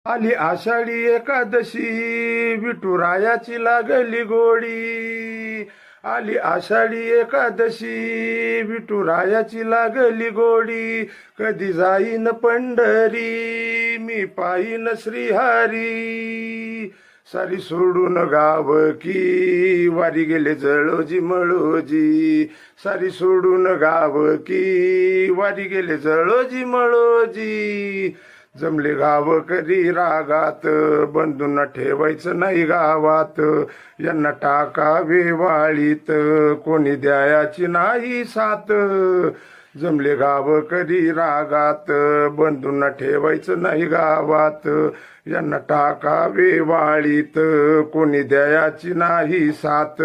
आली आषाढी एकादशी विठुरायाची लागली गोडी. आली आषाढी एकादशी विठुरायाची लागली गोडी. कधी जाईन पंढरी मी पायीन श्रीहरी. सारी सोडून गाव की वारी गेले जळोजी मळोजी. सारी सोडून गाव की वारी गेले जळोजी मळोजी. जमले गाव कधी रागात बंधूंना ठेवायचं नाही गावात. यांना टाकावे वाळीत कोणी द्यायाची नाही साथ. जमले गाव कधी रागात बंधूंना ठेवायचं नाही गावात. यांना टाकावे वाळीत कोणी द्यायाची नाही साथ.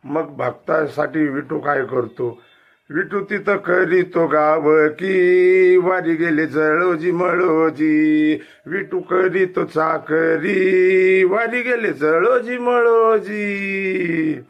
मग भक्तासाठी विठू काय करतो? विठू तिथं करीतो गाव की वारी गेले जळोजी मळोजी. विठू करीतो चाकरी वारी गेले जळोजी मळोजी.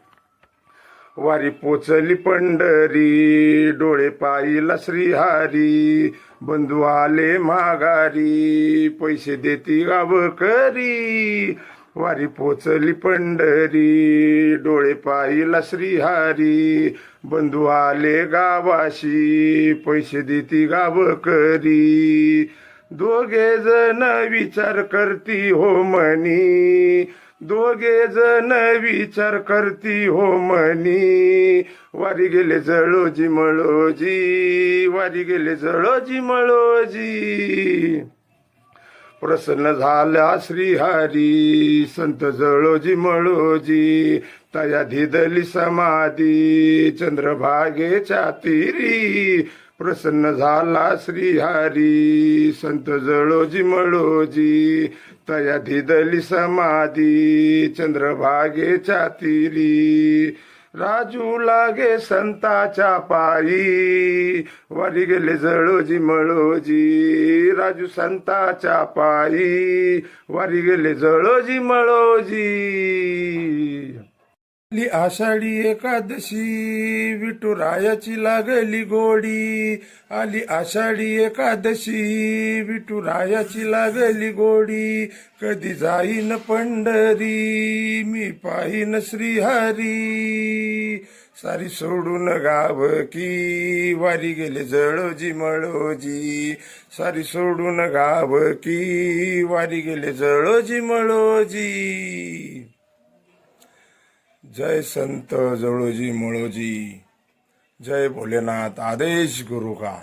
वारी पोचली पंढरी डोळे पाहिला श्रीहरी. बंधू आले माघारी पैसे देती गावकरी. वारी पोचली पंढरी डोळे पाहिला श्रीहरी. बंधू आले गावाशी पैसे देती गावकरी. दोघे जण विचार करती हो मनी. दोघे जण विचार करती हो मनी. वारी गेले जळोजी मळोजी. वारी गेले जळोजी मळोजी. प्रसन्न झाला श्रीहरी संत जळोजी मळोजी. तया धिदली समाधी चंद्रभागेच्या तीरी. प्रसन्न झाला श्रीहरी संत जळोजी मळोजी. तया धिदली समाधी चंद्रभागेच्या तीरी. राजू लागे संताच्या पायी वारी गेले जळोजी मळोजी. राजू संताच्या पायी वारी गेले जळोजी मळोजी. आली आषाढी एकादशी विठुरायाची लागली गोडी. आली आषाढी एकादशी विठुरायाची लागली गोडी. कधी जाईन पंढरी मी पाहीन श्रीहरी. सारी सोडून गाव की वारी गेले जळोजी मळोजी. सारी सोडून गाव की वारी गेले जळोजी मळोजी. जय संत जळोजी मळोजी. जय भोलेनाथ आदेश गुरु का.